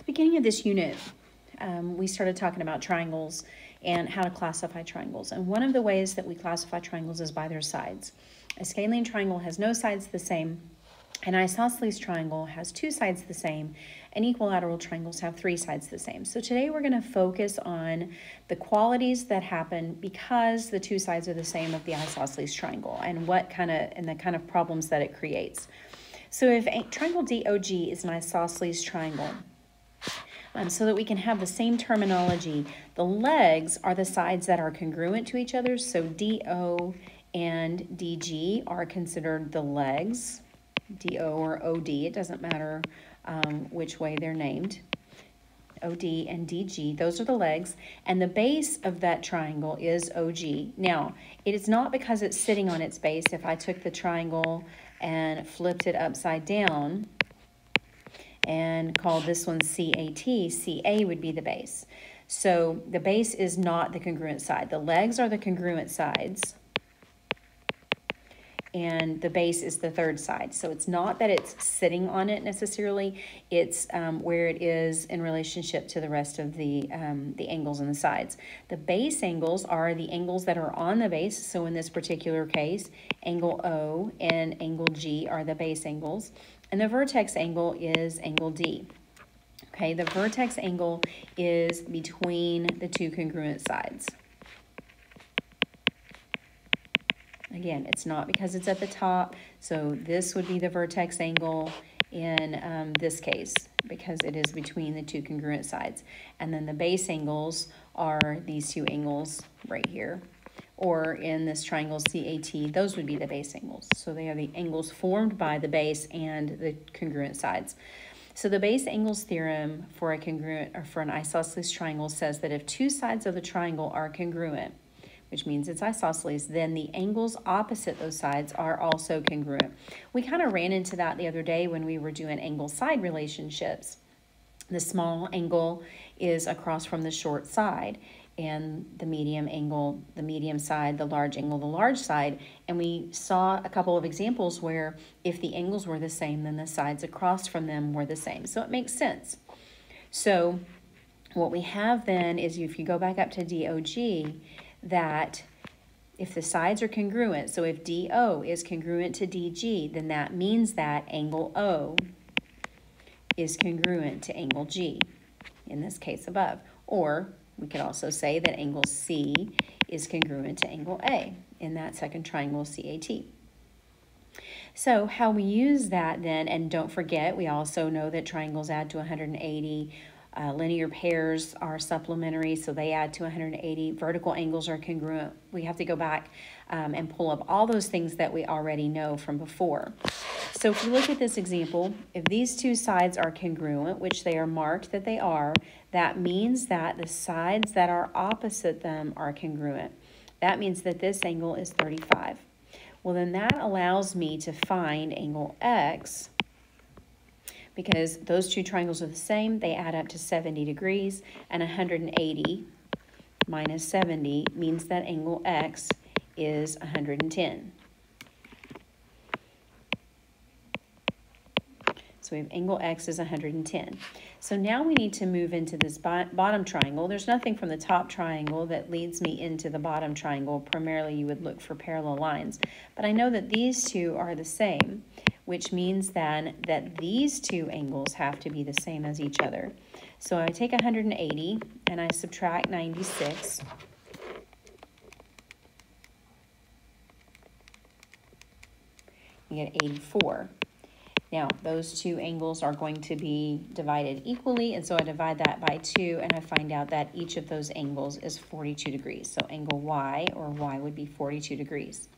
the beginning of this unit, we started talking about triangles and how to classify triangles. And one of the ways that we classify triangles is by their sides. A scalene triangle has no sides the same. An isosceles triangle has two sides the same, and equilateral triangles have three sides the same. So today we're going to focus on the qualities that happen because the two sides are the same of the isosceles triangle and the kind of problems that it creates. So if a triangle DOG is an isosceles triangle, so that we can have the same terminology, the legs are the sides that are congruent to each other. So DO and DG are considered the legs. DO or OD, it doesn't matter which way they're named. OD and DG, those are the legs, and the base of that triangle is OG. Now, it is not because it's sitting on its base. If I took the triangle and flipped it upside down and called this one CAT, CA would be the base. So the base is not the congruent side. The legs are the congruent sides, and the base is the third side. So it's not that it's sitting on it necessarily, it's where it is in relationship to the rest of the angles on the sides. The base angles are the angles that are on the base. So in this particular case, angle O and angle G are the base angles, and the vertex angle is angle D. Okay, the vertex angle is between the two congruent sides. Again, it's not because it's at the top, so this would be the vertex angle in this case because it is between the two congruent sides. And then the base angles are these two angles right here. Or in this triangle CAT, those would be the base angles. So they are the angles formed by the base and the congruent sides. So the base angles theorem for an isosceles triangle says that if two sides of the triangle are congruent, which means it's isosceles, then the angles opposite those sides are also congruent. We kind of ran into that the other day when we were doing angle-side relationships. The small angle is across from the short side, and the medium angle, the medium side, the large angle, the large side. And we saw a couple of examples where if the angles were the same, then the sides across from them were the same. So it makes sense. So what we have then is, if you go back up to DOG, that if the sides are congruent, so if DO is congruent to DG, then that means that angle O is congruent to angle G, in this case above. Or we could also say that angle C is congruent to angle A in that second triangle CAT. So how we use that then, and don't forget, we also know that triangles add to 180. Linear pairs are supplementary, so they add to 180. Vertical angles are congruent. We have to go back and pull up all those things that we already know from before. So if you look at this example, if these two sides are congruent, which they are marked that they are, that means that the sides that are opposite them are congruent. That means that this angle is 35. Well, then that allows me to find angle X, because those two triangles are the same. They add up to 70 degrees, and 180 minus 70 means that angle X is 110. So we have angle X is 110. So now we need to move into this bottom triangle. There's nothing from the top triangle that leads me into the bottom triangle. Primarily, you would look for parallel lines. But I know that these two are the same, which means then that these two angles have to be the same as each other. So I take 180 and I subtract 96. You get 84. Now, those two angles are going to be divided equally, and so I divide that by 2, and I find out that each of those angles is 42 degrees. So angle Y, or Y, would be 42 degrees.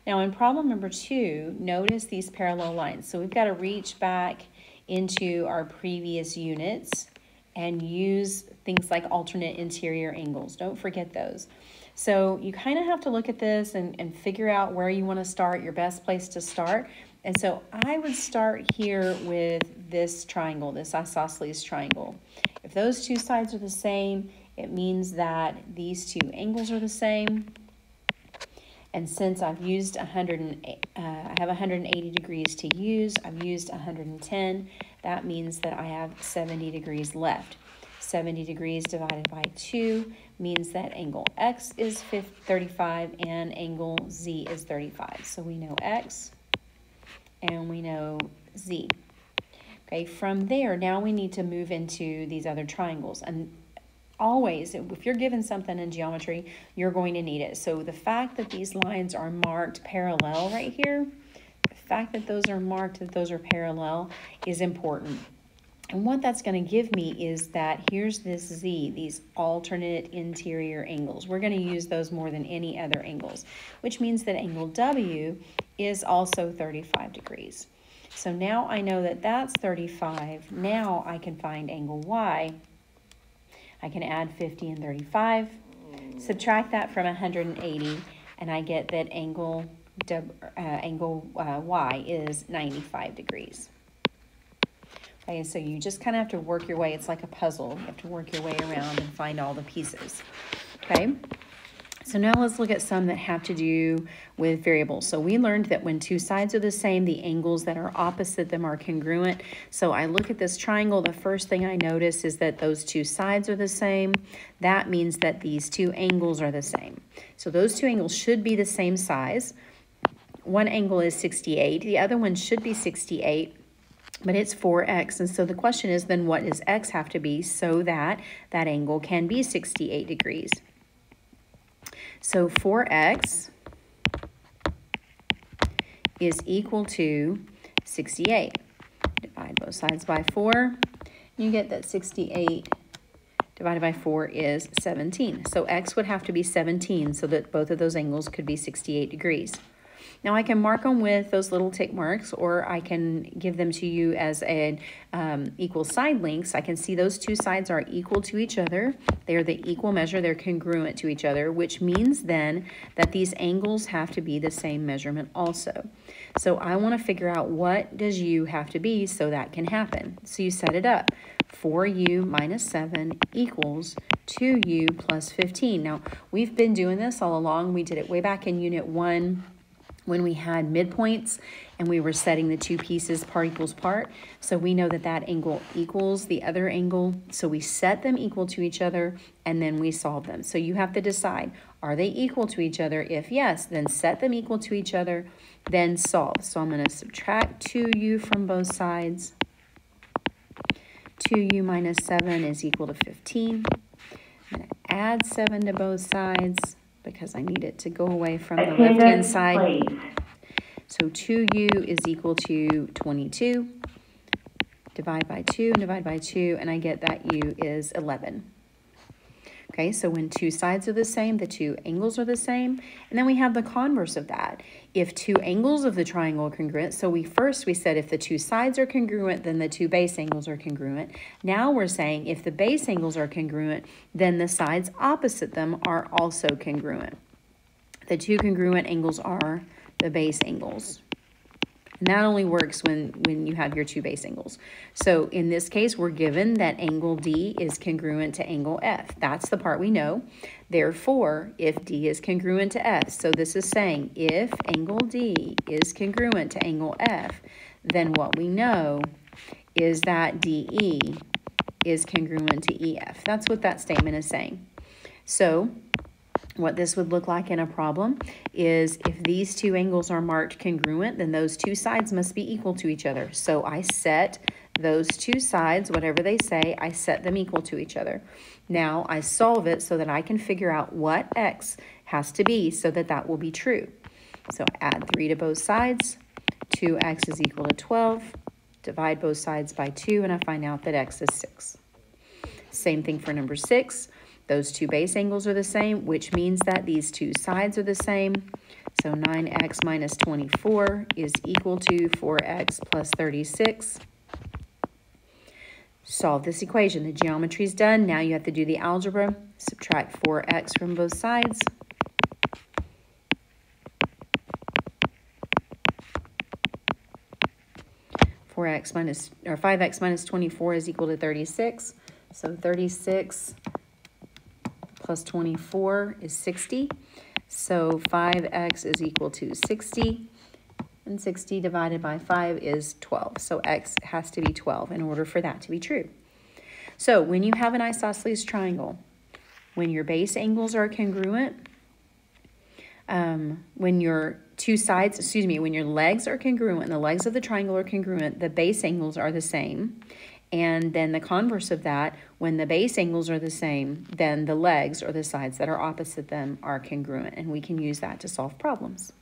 Now, in problem number 2, notice these parallel lines. So we've got to reach back into our previous units and use things like alternate interior angles. Don't forget those. So you kind of have to look at this and figure out where you want to start, your best place to start. And so I would start here with this triangle, this isosceles triangle. If those two sides are the same, it means that these two angles are the same. And since I've used I have 180 degrees to use, I've used 110. That means that I have 70 degrees left. 70 degrees divided by 2 means that angle X is 35 and angle Z is 35. So we know X and we know Z. Okay, from there, now we need to move into these other triangles. And always, if you're given something in geometry, you're going to need it. So the fact that these lines are marked parallel right here, the fact that those are marked, that those are parallel, is important. And what that's going to give me is that here's this Z, these alternate interior angles. We're going to use those more than any other angles, which means that angle W is also 35 degrees. So now I know that that's 35. Now I can find angle Y. I can add 50 and 35, subtract that from 180, and I get that angle Y is 95 degrees. Okay, so you just kind of have to work your way. It's like a puzzle. You have to work your way around and find all the pieces. Okay, so now let's look at some that have to do with variables. So we learned that when two sides are the same, the angles that are opposite them are congruent. So I look at this triangle. The first thing I notice is that those two sides are the same. That means that these two angles are the same. So those two angles should be the same size. One angle is 68. The other one should be 68. But it's 4x, and so the question is, then what does x have to be so that that angle can be 68 degrees? So 4x is equal to 68. Divide both sides by 4. You get that 68 divided by 4 is 17. So x would have to be 17 so that both of those angles could be 68 degrees. Now I can mark them with those little tick marks, or I can give them to you as an equal side lengths. I can see those two sides are equal to each other. They are the equal measure. They're congruent to each other, which means then that these angles have to be the same measurement also. So I want to figure out what does U have to be so that can happen. So you set it up. 4U minus 7 equals 2U plus 15. Now, we've been doing this all along. We did it way back in Unit 1. When we had midpoints and we were setting the two pieces part equals part. So we know that that angle equals the other angle. So we set them equal to each other and then we solve them. So you have to decide, are they equal to each other? If yes, then set them equal to each other, then solve. So I'm going to subtract 2u from both sides. 2u minus 7 is equal to 15. I'm going to add 7 to both sides, because I need it to go away from the left-hand side. So 2u is equal to 22. Divide by 2 and divide by 2, and I get that u is 11. Okay, so when two sides are the same, the two angles are the same. And then we have the converse of that. If two angles of the triangle are congruent, so we said if the two sides are congruent, then the two base angles are congruent. Now we're saying if the base angles are congruent, then the sides opposite them are also congruent. The two congruent angles are the base angles. And that only works when you have your two base angles. So in this case, we're given that angle D is congruent to angle F. That's the part we know. Therefore, if D is congruent to F, so this is saying if angle D is congruent to angle F, then what we know is that DE is congruent to EF. That's what that statement is saying. So what this would look like in a problem is if these two angles are marked congruent, then those two sides must be equal to each other. So I set those two sides, whatever they say, I set them equal to each other. Now I solve it so that I can figure out what x has to be so that that will be true. So add 3 to both sides. 2x is equal to 12. Divide both sides by 2, and I find out that x is 6. Same thing for number 6. Those two base angles are the same, which means that these two sides are the same. So 9x minus 24 is equal to 4x plus 36. Solve this equation. The geometry is done. Now you have to do the algebra. Subtract 4x from both sides. $5x minus 24 is equal to 36. So 36 plus 24 is 60. So 5x is equal to 60, and 60 divided by 5 is 12. So x has to be 12 in order for that to be true. So when you have an isosceles triangle, when your base angles are congruent, when your when your legs are congruent, and the legs of the triangle are congruent, the base angles are the same. And then the converse of that, when the base angles are the same, then the legs or the sides that are opposite them are congruent, and we can use that to solve problems.